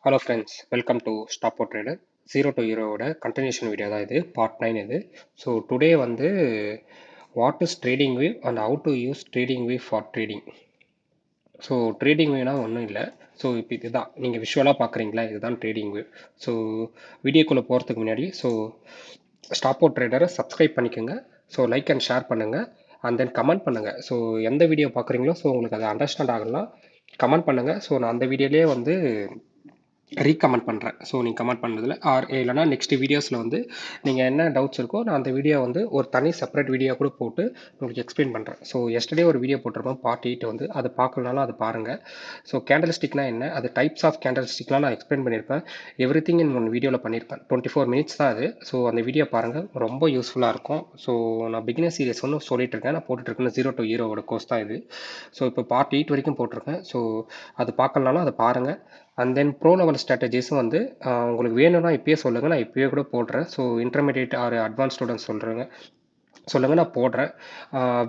Hello friends, welcome to stop trader. Zero to ஹீரோவோட continuation video தான் இது, part 9 இது. ஸோ டுடே வந்து what is trading view and how to use trading view for trading. So trading வியூனா ஒன்றும் இல்லை. So இப்போ இதுதான் நீங்கள் விஷுவலாக பார்க்குறீங்களா, இதுதான் ட்ரேடிங் வியூ. ஸோ வீடியோக்குள்ளே போகிறதுக்கு முன்னாடி ஸ்டாப் ட்ரேடரை சப்ஸ்கிரைப் பண்ணிக்கோங்க. ஸோ லைக் அண்ட் ஷேர் பண்ணுங்கள் அண்ட் தென் கமெண்ட் பண்ணுங்கள். ஸோ எந்த வீடியோ பார்க்குறீங்களோ ஸோ உங்களுக்கு அதை அண்டர்ஸ்டாண்ட் ஆகலாம், கமெண்ட் பண்ணுங்கள். ஸோ நான் அந்த வீடியோலேயே வந்து ரீகமெண்ட் பண்ணுறேன். ஸோ நீங்கள் கமெண்ட் பண்ணுறதுல இல்லைனா நெக்ஸ்ட் வீடியோஸில் வந்து நீங்கள் என்ன டவுட்ஸ் இருக்கோ நான் அந்த வீடியோ வந்து ஒரு தனி செப்பரேட் வீடியோ கூட போட்டு உங்களுக்கு எக்ஸ்பிளைன் பண்ணுறேன். ஸோ எஸ்டர்டே ஒரு வீடியோ போட்டிருப்போம் பார்ட் 8 வந்து, அது பார்க்கலனாலும் அது பாருங்கள். ஸோ கேண்டல் ஸ்டிக்னா என்ன, அது டைப்ஸ் ஆஃப் கேண்டல் ஸ்டிக்லாம் நான் எக்ஸ்பிளைன் பண்ணியிருப்பேன். எவ்ரி திங் இன் ஒன் வீடியோவில் பண்ணியிருப்பேன். 24 மினிட்ஸ் தான் அது. ஸோ அந்த வீடியோ பாருங்கள், ரொம்ப யூஸ்ஃபுல்லாக இருக்கும். ஸோ நான் பிகினர் சீரியஸ் ஒன்று சொல்லிட்டு இருக்கேன், நான் போட்டுட்ருக்கேன். ஜீரோ டு ஹீரோவோட கோர்ஸ் தான் இது. ஸோ இப்போ பார்ட் 8 வரைக்கும் போட்டிருக்கேன். ஸோ அது பார்க்கலனாலும் அதை பாருங்கள். அண்ட் தென் ப்ரோ லெவல் ஸ்ட்ராட்டஜிஸும் வந்து உங்களுக்கு வேணும்னா இப்பயே சொல்லுங்கள், நான் இப்பயே கூட போடுறேன். So intermediate or advance students சொல்லுங்கள், நான் போடுறேன்.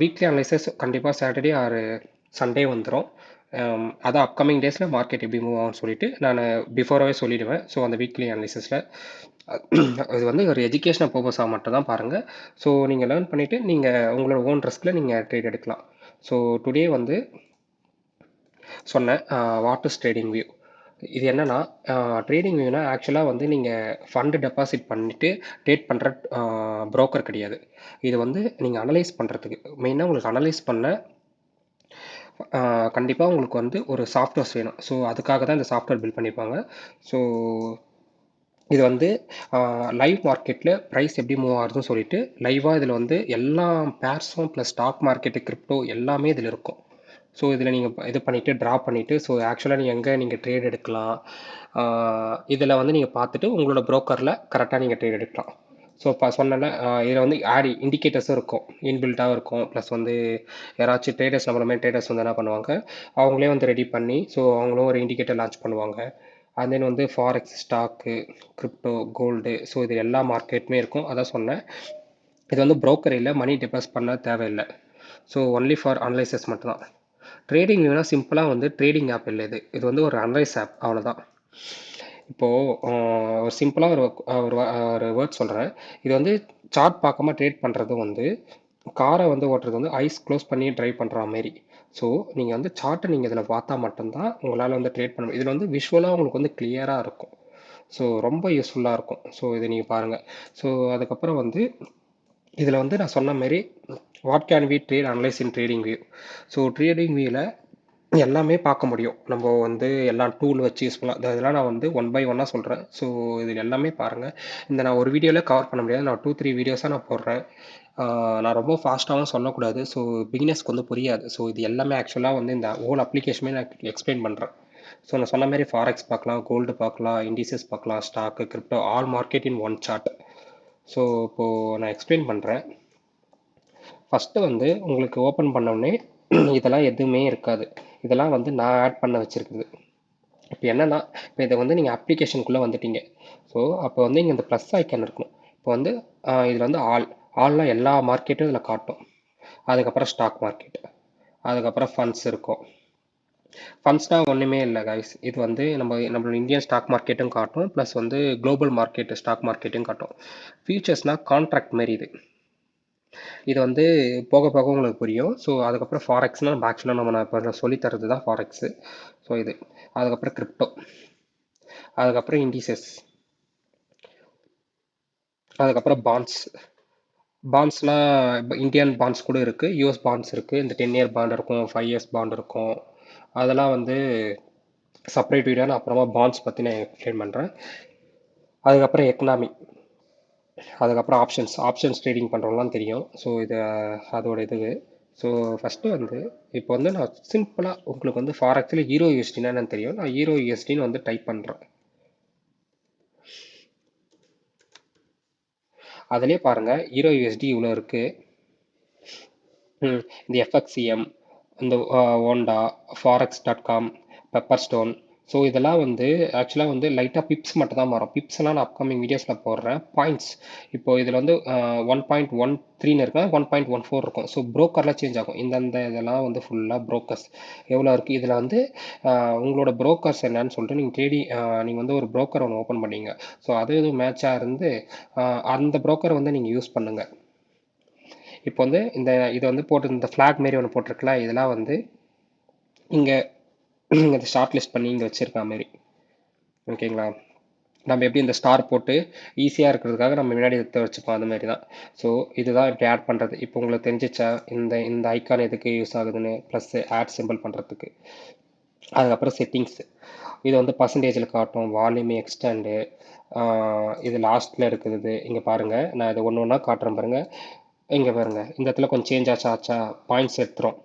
வீக்லி அனலைசஸ் கண்டிப்பாக சாட்டர்டே ஆர் சண்டே வந்துடும். அதான் அப்கமிங் டேஸில் மார்க்கெட் எப்படி மூவ் ஆகும்னு சொல்லிட்டு நான் பிஃபோராகவே சொல்லிவிடுவேன். ஸோ அந்த வீக்லி அனலைசஸில் இது வந்து ஒரு எஜுகேஷனல் பர்பஸாக மட்டும் தான் பாருங்கள். ஸோ நீங்கள் லேர்ன் பண்ணிவிட்டு நீங்கள் உங்களோட ஓன் ரிஸ்கில் நீங்கள் ட்ரேட் எடுக்கலாம். ஸோ டுடே வந்து சொன்னேன் வாட் இஸ் ட்ரேடிங் வியூ. இது என்னன்னா, ட்ரேடிங் வியூனா ஆக்சுவலாக வந்து நீங்கள் ஃபண்டு டெபாசிட் பண்ணிவிட்டு ட்ரேட் பண்ணுற ப்ரோக்கர் கிடையாது. இது வந்து நீங்கள் அனலைஸ் பண்ணுறதுக்கு மெயினாக உங்களுக்கு அனலைஸ் பண்ண கண்டிப்பாக உங்களுக்கு வந்து ஒரு சாஃப்ட்வேர்ஸ் வேணும். ஸோ அதுக்காக தான் இந்த சாஃப்ட்வேர் பில்ட் பண்ணியிருப்பாங்க. ஸோ இது வந்து லைவ் மார்க்கெட்டில் ப்ரைஸ் எப்படி மூவ் ஆகுதுன்னு சொல்லிட்டு லைவாக இதில் வந்து எல்லா பேர்ஸும் ப்ளஸ் ஸ்டாக் மார்க்கெட்டு, கிரிப்டோ எல்லாமே இதில் இருக்கும். ஸோ இதில் நீங்கள் இது பண்ணிவிட்டு ட்ரா பண்ணிவிட்டு ஸோ ஆக்சுவலாக நீங்கள் ட்ரேட் எடுக்கலாம். இதில் வந்து நீங்கள் பார்த்துட்டு உங்களோட ப்ரோக்கரில் கரெக்டாக நீங்கள் ட்ரேட் எடுக்கலாம். ஸோ இப்போ சொன்னல இதில் வந்து இண்டிகேட்டர்ஸும் இருக்கும், இன்பில்ட்டாகவும் இருக்கும். ப்ளஸ் வந்து யாராச்சும் ட்ரேடர்ஸ் நம்மள மாதிரி ட்ரேடர்ஸ் வந்து என்ன பண்ணுவாங்க, அவங்களே வந்து ரெடி பண்ணி ஸோ அவங்களும் ஒரு இண்டிகேட்டர் லான்ச் பண்ணுவாங்க. அண்ட் தென் வந்து forex, stock, crypto, gold, so இது எல்லா மார்க்கெட்டுமே இருக்கும். அதான் சொன்னேன், இது வந்து ப்ரோக்கர் இல்லை, மணி டெபாசிட் பண்ண தேவையில்லை. ஸோ ஒன்லி ஃபார் அனலைசஸ் மட்டும்தான். ட்ரேடிங் வியூனா சிம்பிளாக வந்து ட்ரேடிங் ஆப் இல்லை, இது இது வந்து ஒரு அனலைஸ் ஆப், அவ்வளோதான். இப்போது ஒரு சிம்பிளாக ஒரு வேர்ட் சொல்கிறேன். இது வந்து சார்ட் பார்க்காம ட்ரேட் பண்ணுறது வந்து காரை வந்து ஓட்டுறது வந்து ஐஸ் க்ளோஸ் பண்ணி ட்ரைவ் பண்ணுற மாரி. ஸோ நீங்கள் வந்து சார்ட்டை நீங்கள் இதில் பார்த்தா மட்டும்தான் உங்களால் வந்து ட்ரேட் பண்ண முடியும். இதில் வந்து விஷுவலாக உங்களுக்கு வந்து கிளியராக இருக்கும். ஸோ ரொம்ப யூஸ்ஃபுல்லாக இருக்கும். ஸோ இதை நீங்கள் பாருங்கள். ஸோ அதுக்கப்புறம் வந்து இதில் வந்து நான் சொன்ன மாரி what can we trade analyse in trading view. So trading வியூவில் எல்லாமே பார்க்க முடியும். நம்ம வந்து எல்லா டூல் வச்சு யூஸ் பண்ணலாம். இதெல்லாம் நான் வந்து ஒன் பை ஒன்னாக சொல்கிறேன். ஸோ இதில் எல்லாமே பாருங்கள். நான் ஒரு வீடியோவில் கவர் பண்ண முடியாது, நான் 2-3 வீடியோஸாக நான் போடுறேன். நான் ரொம்ப ஃபாஸ்ட்டாகவும் சொல்லக்கூடாது, ஸோ பிகினர்ஸ்க்கு வந்து புரியாது. ஸோ இது எல்லாமே ஆக்சுவலாக வந்து இந்த ஹோல் அப்ளிகேஷனே நான் எக்ஸ்பிளைன் பண்ணுறேன். ஸோ நான் சொன்ன மாதிரி ஃபாரெக்ஸ் பார்க்கலாம், கோல்டு பார்க்கலாம், இண்டிசஸ் பார்க்கலாம், stock, crypto, all market in one chart. So இப்போது நான் எக்ஸ்பிளைன் பண்ணுறேன். ஃபஸ்ட்டு வந்து உங்களுக்கு ஓப்பன் பண்ணோடனே இதெல்லாம் எதுவுமே இருக்காது. இதெல்லாம் வந்து நான் ஆட் பண்ண வச்சுருக்குது. இப்போ என்னென்னா, இப்போ இதை வந்து நீங்கள் அப்ளிகேஷனுக்குள்ளே வந்துட்டீங்க. ஸோ அப்போ வந்து இங்கே இந்த ப்ளஸ் ஐக்கான் இருக்கும். இப்போ வந்து இதில் வந்து ஆல்லாம் எல்லா மார்க்கெட்டும் இதில் காட்டும். அதுக்கப்புறம் ஸ்டாக் மார்க்கெட், அதுக்கப்புறம் ஃபண்ட்ஸ் இருக்கும். ஃபண்ட்ஸ்னால் ஒன்றுமே இல்லை கைஸ், இது வந்து நம்மளோட இந்தியன் ஸ்டாக் மார்க்கெட்டும் காட்டும், ப்ளஸ் வந்து குளோபல் மார்க்கெட் ஸ்டாக் மார்க்கெட்டும் காட்டும். ஃபியூச்சர்ஸ்னால் கான்ட்ராக்ட் மாரி இது வந்து போக போக உங்களுக்கு புரியும். ஸோ அதுக்கப்புறம் ஃபாரெக்ஸ்னால் நம்ம ஆக்சுவலாக நான் இப்போ சொல்லித்தரது தான் ஃபாரெக்ஸு. ஸோ இது அதுக்கப்புறம் கிரிப்டோ, அதுக்கப்புறம் இண்டிசஸ், அதுக்கப்புறம் பாண்ட்ஸ்னால் இப்போ இந்தியன் பாண்ட்ஸ் கூட இருக்குது, யூஎஸ் பாண்ட்ஸ் இருக்குது. இந்த 10 இயர் பாண்ட் இருக்கும், 5 இயர்ஸ் பாண்ட் இருக்கும். அதெல்லாம் வந்து செப்பரேட் வீடியோ நான் அப்புறமா பாண்ட்ஸ் பற்றி நான் எக்ஸ்பிளைன் பண்ணுறேன். அதுக்கப்புறம் எக்கனாமி, அதுக்கப்புறம் ஆப்ஷன்ஸ் ட்ரேடிங் பண்ணுறவங்களாம் தெரியும். ஸோ இது அதோட இது. ஸோ ஃபஸ்ட்டு வந்து இப்போ வந்து நான் சிம்பிளாக உங்களுக்கு வந்து ஃபாரெக்ஸில் ஹீரோ யூஎஸ்டினா என்னன்னு தெரியும், நான் ஹீரோ யூஎஸ்டின்னு வந்து டைப் பண்ணுறேன். அதிலே பாருங்கள் ஹீரோ யூஎஸ்டி இவ்வளோ இருக்குது. இந்த எஃப்எக்சிஎம், இந்த ஓண்டா, ஃபாரெக்ஸ்.com, பெப்பர் ஸ்டோன், ஸோ இதெல்லாம் வந்து ஆக்சுவலாக வந்து லைட்டாக பிப்ஸ் மட்டும் தான் மாறும். பிப்ஸ் எல்லாம் நான் அப்கமிங் வீடியோஸில் போடுறேன். பாயிண்ட்ஸ் இப்போ இதில் வந்து 1.13 இருக்கும், 1.14 இருக்கும். ஸோ ப்ரோக்கர்லாம் சேஞ்ச் ஆகும். இந்தந்த இதெல்லாம் வந்து ஃபுல்லாக ப்ரோக்கர்ஸ் எவ்வளோ இருக்குது. இதில் வந்து உங்களோட ப்ரோக்கர்ஸ் என்னன்னு சொல்லிட்டு நீங்கள் தேடி நீங்கள் வந்து ஒரு ப்ரோக்கர் ஒன்று ஓப்பன் பண்ணீங்க. ஸோ அது எதுவும் மேட்சாக இருந்து அந்த ப்ரோக்கரை வந்து நீங்கள் யூஸ் பண்ணுங்கள். இப்போ வந்து இது வந்து போட்டு இந்த ஃப்ளாக் மாரி ஒன்று போட்டிருக்குல்ல, இதெல்லாம் வந்து இங்கே இதை ஷார்ட் லிஸ்ட் பண்ணி இங்கே வச்சுருக்கா மாரி, ஓகேங்களா? நம்ம எப்படி இந்த ஸ்டார் போட்டு ஈஸியாக இருக்கிறதுக்காக நம்ம முன்னாடி எடுத்து வச்சுப்போம், அந்த மாதிரி தான். ஸோ இதுதான் இப்படி ஆட் பண்ணுறது. இப்போ உங்களுக்கு தெரிஞ்சிச்சா இந்த இந்த ஐக்கான் எதுக்கு யூஸ் ஆகுதுன்னு, ப்ளஸ் ஆட் சிம்பிள் பண்ணுறதுக்கு. அதுக்கப்புறம் செட்டிங்ஸ், இது வந்து பர்சன்டேஜில் காட்டும், வால்யூம் எக்ஸ்டெண்டு, இது லாஸ்ட்டில் இருக்குது. இங்கே பாருங்கள், நான் இதை ஒன்று ஒன்றா காட்டுறேன் பாருங்கள். இங்கே பாருங்கள், இந்த இடத்துல கொஞ்சம் சேஞ்ச் ஆச்சா பாயிண்ட்ஸ் எடுத்துரும்.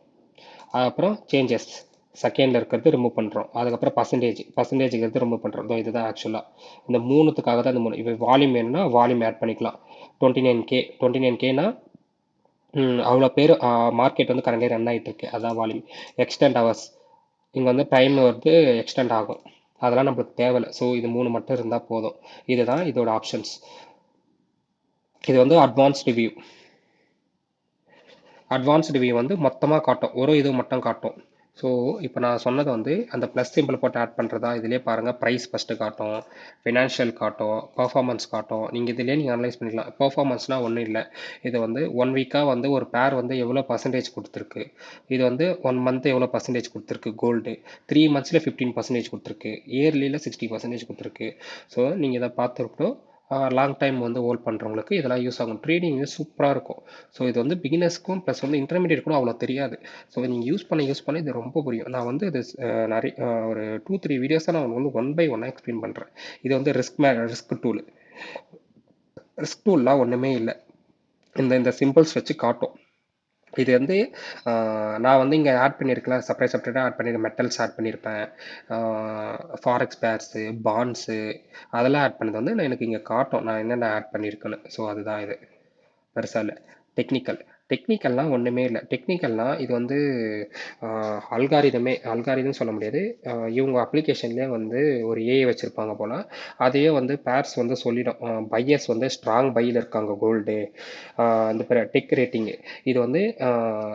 அதுக்கப்புறம் சேஞ்சஸ் செகண்டில் இருக்கிறது ரிமூவ் பண்ணுறோம். அதுக்கப்புறம் பர்சன்டேஜுக்கு எடுத்து ரிமூவ் பண்ணுறோம். இதுதான் ஆக்சுவலாக இந்த மூணுத்துக்காக தான் இந்த மூணு. இப்போ வால்யூம் வேணும்னா வால்யூம் ஆட் பண்ணிக்கலாம். 29K அவ்வளோ பேர் மார்க்கெட் வந்து கரண்டே ரன் ஆகிட்டு இருக்கு, அதான் வால்யூம். எக்ஸ்டெண்ட் ஹவர்ஸ், இங்கே வந்து டைம் வந்து எக்ஸ்டெண்ட் ஆகும், அதெல்லாம் நம்மளுக்கு தேவையில்லை. ஸோ இது மூணு மட்டும் இருந்தால் போதும். இதுதான் இதோட ஆப்ஷன்ஸ். இது வந்து அட்வான்ஸ்டு வியூ. அட்வான்ஸ்டு வியூ வந்து மொத்தமாக காட்டும், ஒரு இது மட்டும் காட்டும். ஸோ இப்போ நான் சொன்னது வந்து அந்த ப்ளஸ் சிம்பிள் போட்டு ஆட் பண்ணுறதா. இதிலே பாருங்கள், ப்ரைஸ் ஃபஸ்ட்டு காட்டும், ஃபினான்ஷியல் காட்டும், பர்ஃபார்மன்ஸ் காட்டும். நீங்கள் இதிலே நீங்கள் அனலைஸ் பண்ணிக்கலாம். பர்ஃபார்மன்ஸ்னால் ஒன்றும் இல்லை, இது வந்து 1 வீக்காக வந்து ஒரு பேர் வந்து எவ்வளோ பர்சன்டேஜ் கொடுத்துருக்கு, இது வந்து 1 மந்த் எவ்வளோ பர்சன்டேஜ் கொடுத்துருக்கு கோல்டு, 3 மந்த்ஸில் 15% கொடுத்துருக்கு, இயர்லியில் 60% கொடுத்துருக்கு. ஸோ நீங்கள் இதை பார்த்துருக்கணும். லாங் டைம் வந்து ஹோல்ட் பண்ணுறவங்களுக்கு இதெல்லாம் யூஸ் ஆகும். ட்ரேடிங் சூப்பராக இருக்கும். ஸோ இது வந்து பிகினர்ஸ்க்கும் ப்ளஸ் வந்து இன்டர்மீடியட்க்கும் அவ்வளோ தெரியாது. ஸோ நீங்கள் யூஸ் பண்ண இது ரொம்ப புரியும். நான் வந்து இது நிறைய ஒரு 2-3 வீடியோஸாக நான் வந்து 1 பை 1 எக்ஸ்பிளைன் பண்ணுறேன். இது வந்து ரிஸ்க் டூல். ரிஸ்க் டூல்லாம் ஒன்றுமே இல்லை, இந்த சிம்பிள்ஸ் வச்சு காட்டும். இது வந்து நான் வந்து இங்கே ஆட் பண்ணியிருக்கேன், செப்பரேட்டாக ஆட் பண்ணியிருக்கேன். மெட்டல்ஸ் ஆட் பண்ணியிருப்பேன், ஃபாரெக்ஸ் பேர்ஸு, பாண்ட்ஸு, அதெல்லாம் ஆட் பண்ணது வந்து நான் எனக்கு இங்கே காட்டும் நான் என்னென்ன ஆட் பண்ணியிருக்கேன்னு. ஸோ அதுதான் இது, பெருசாக இல்லை. டெக்னிக்கல்லாம் ஒன்றுமே இல்லை. டெக்னிக்கல்னால் இது வந்து அல்காரிதம் சொல்ல முடியாது. இவங்க அப்ளிகேஷன்லேயே வந்து ஒரு ஏஐ வச்சுருப்பாங்க போல், அதையே வந்து பேர்ஸ் வந்து சொல்லிடும். பையர்ஸ் வந்து ஸ்ட்ராங் பையில் இருக்காங்க கோல்டு, இந்த பேர் டெக் ரேட்டிங்கு. இது வந்து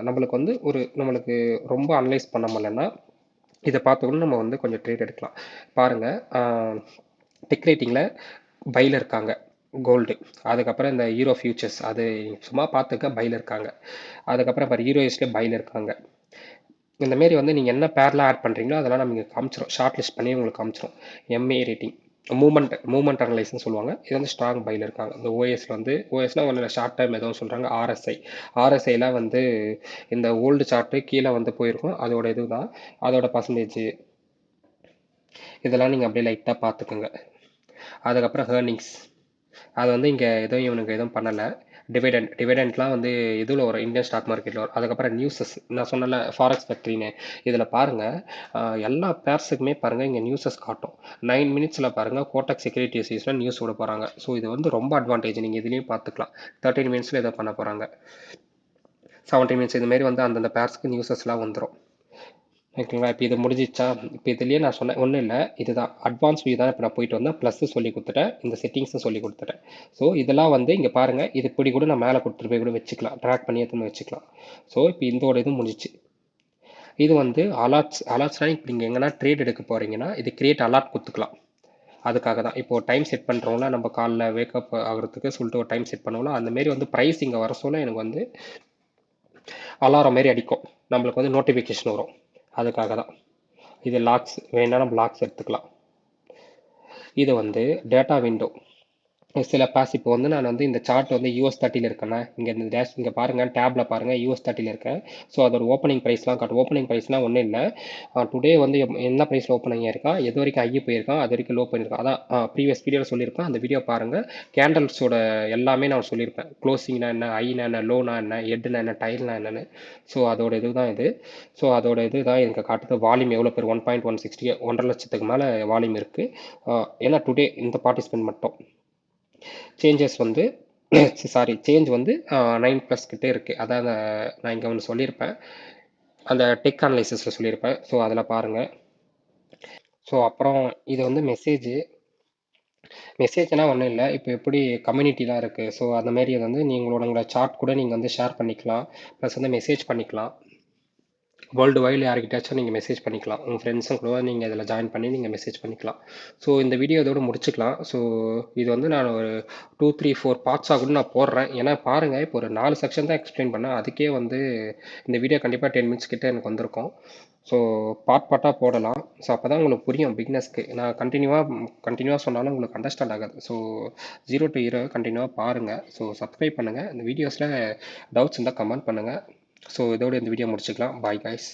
நம்மளுக்கு ரொம்ப அனலைஸ் பண்ண முடியலன்னா இதை பார்த்துக்கணும், நம்ம வந்து கொஞ்சம் ட்ரேட் எடுக்கலாம். பாருங்கள், டெக் ரேட்டிங்கில் பையில் இருக்காங்க கோல்டு. அதுக்கப்புறம் இந்த ஹீரோ ஃபியூச்சர்ஸ், அது சும்மா பார்த்துக்க பையில் இருக்காங்க. அதுக்கப்புறம் பாரு ஹீரோயிஸ்லேயே பையில் இருக்காங்க. இந்தமாரி வந்து நீங்கள் என்ன பேர்லாம் ஆட் பண்ணுறீங்களோ அதெல்லாம் நம்ம இங்கே காமிச்சிடும், ஷார்ட் லிஸ்ட் பண்ணி உங்களுக்கு காமிச்சிடும். எம்ஏ ரேட்டிங், மூமெண்ட் அனலைஸ்னு சொல்லுவாங்க. இது வந்து ஸ்ட்ராங் பையில் இருக்காங்க. இந்த ஓஎஸ்ல வந்து ஓஎஸ்னால் ஒன்று ஷார்ட் டைம் ஏதோ சொல்கிறாங்க. ஆர்எஸ்ஐலாம் வந்து இந்த ஓல்டு சார்ட்டு கீழே வந்து போயிருக்கும், அதோட இதுதான், அதோட பர்சன்டேஜ். இதெல்லாம் நீங்கள் அப்படியே லைட்டாக பார்த்துக்குங்க. அதுக்கப்புறம் ஹேர்னிங்ஸ், அது வந்து இங்கே இவனுக்கு எதுவும் பண்ணலை. டிவிடெண்ட்லாம் வந்து இதில் வரும், இந்தியன் ஸ்டாக் மார்க்கெட்டில் வரும். அதுக்கப்புறம் நியூஸஸ், நான் சொன்னல ஃபாரெக்ஸ் ஃபேக்ட்ரின்னு, இதில் பாருங்கள், எல்லா பேர்ஸுக்குமே பாருங்கள் இங்கே நியூஸஸ் காட்டும். 9 மினிட்ஸில் பாருங்கள் கோட்டக் செக்யூரிட்டிஸில் நியூஸ் விட போகிறாங்க. ஸோ இது வந்து ரொம்ப அட்வான்டேஜ், நீங்கள் இதுலேயும் பார்த்துக்கலாம். 13 மினிட்ஸில் இதை பண்ண போகிறாங்க, 17 மினிட்ஸ், இதுமாரி வந்து அந்தந்த பேர்ஸ்க்கு நியூஸஸ்லாம் வந்துடும். ஓகேங்களா? இப்போ இது முடிஞ்சிச்சா? இப்போ இதுலேயே நான் சொன்னேன் ஒன்றும் இல்லை, இதுதான் அட்வான்ஸ் வியூ தான். இப்போ நான் போயிட்டு வந்தேன், ப்ளஸ் சொல்லி கொடுத்துட்டேன், இந்த செட்டிங்ஸும் சொல்லி கொடுத்துட்டேன். ஸோ இதெல்லாம் வந்து இங்கே பாருங்கள், இது இப்படி கூட நான் மேலே கொடுத்துட்டு போய் கூட வச்சுக்கலாம், ட்ராக் பண்ணி எடுத்துன்னு வச்சுக்கலாம். ஸோ இப்போ இதோட இது முடிஞ்சிச்சு. இது வந்து அலாட்ஸ்னால் இப்போ நீங்கள் எங்கன்னா ட்ரேட் எடுக்க போகிறீங்கன்னா இது கிரியேட் அலாட் கொடுத்துக்கலாம். அதுக்காக தான் இப்போது டைம் செட் பண்ணுறோம்னா, நம்ம காலைல வேக்கப் ஆகிறதுக்கு சொல்லிட்டு ஒரு டைம் செட் பண்ணுவோம்ல, அந்தமாரி வந்து ப்ரைஸ் இங்கே வர சொல்ல எனக்கு வந்து அலாரம் மாரி அடிக்கும், நம்மளுக்கு வந்து நோட்டிஃபிகேஷன் வரும். அதுக்காக தான் இது. லாக்ஸ் வேணால் நம்ம லாக்ஸ் எடுத்துக்கலாம். இது வந்து டேட்டா விண்டோ. சில பாஸ் இப்போ வந்து நான் வந்து இந்த சார்ட் வந்து US30 இருக்கேன்னா, இங்கே இந்த டேஷ் இங்கே பாருங்கள், டேப்பில் பாருங்கள், US30 இருக்கேன். ஸோ அதோட ஓப்பனிங் ப்ரைஸ்லாம் காட்டும். ஓப்பனிங் ப்ரைஸ்லாம் ஒன்றும் இல்லை, டுடே வந்து என்ன ப்ரைஸில் ஓப்பனிங் ஆயிருக்கான், எது வரைக்கும் ஐ போயிருக்கான், அது வரைக்கும் லோ பண்ணியிருக்கான். அதான் ப்ரீவியஸ் வீடியோவில் சொல்லியிருப்பேன், அந்த வீடியோ பாருங்கள். கேண்டல்ஸோட எல்லாமே நான் சொல்லியிருப்பேன், க்ளோசிங்னா என்ன, ஐனா என்ன, லோனா என்ன, ஹெட்னா என்ன, டைல்னா என்னன்னு. ஸோ அதோட இது தான் இது. ஸோ அதோட இது தான் எனக்கு காட்டுது. வால்யூம் எவ்வளோ பேர், 1.160, 1.5 லட்சத்துக்கு மேலே வால்யூம் இருக்குது. ஏன்னா டுடே இந்த பார்ட்டிசிபென்ட் மட்டும். சேஞ்சஸ் வந்து சேஞ்ச் வந்து 9+ கிட்டே இருக்குது. அதான் நான் இங்கே ஒன்று சொல்லியிருப்பேன், அந்த டெக் அனலைசிஸில் சொல்லியிருப்பேன். ஸோ அதில் பாருங்கள். ஸோ அப்புறம் இது வந்து மெசேஜ்னா ஒன்றும் இல்லை. இப்போ எப்படி கம்யூனிட்டிலாம் இருக்குது, ஸோ அந்த மாரி அது வந்து உங்களோட சார்ட் கூட நீங்கள் வந்து ஷேர் பண்ணிக்கலாம். ப்ளஸ் வந்து மெசேஜ் பண்ணிக்கலாம். வேர்ல்டு வைடு யார்கிட்டயாச்சும் நீங்கள் மெசேஜ் பண்ணிக்கலாம். உங்கள் ஃப்ரெண்ட்ஸும் கூட நீங்கள் இதில் ஜாயின் பண்ணி நீங்கள் மெசேஜ் பண்ணிக்கலாம். ஸோ இந்த வீடியோ இதோட முடிச்சுக்கலாம். ஸோ இது வந்து நான் ஒரு 2, 3, 4 பார்ட்ஸாக கூட நான் போடுறேன். ஏன்னா பாருங்கள், இப்போ ஒரு 4 செக்ஷன் தான் எக்ஸ்பிளைன் பண்ணேன். அதுக்கே வந்து இந்த வீடியோ கண்டிப்பாக 10 மினிட்ஸ் கிட்ட எனக்கு வந்திருக்கும். ஸோ பார்ட்டாக போடலாம். ஸோ அப்போ தான் உங்களுக்கு புரியும் பிக்னஸ்க்கு. நான் கண்டினியூவாக சொன்னாலும் உங்களுக்கு அண்டர்ஸ்டாண்ட் ஆகாது. ஸோ 0 to ஹீரோ கண்டினியூவாக பாருங்கள். ஸோ சப்ஸ்கிரைப் பண்ணுங்கள். இந்த வீடியோஸில் டவுட்ஸ் இருந்தால் கமெண்ட் பண்ணுங்கள். ஸோ இதோட இந்த வீடியோ முடிச்சுக்கலாம். Bye guys.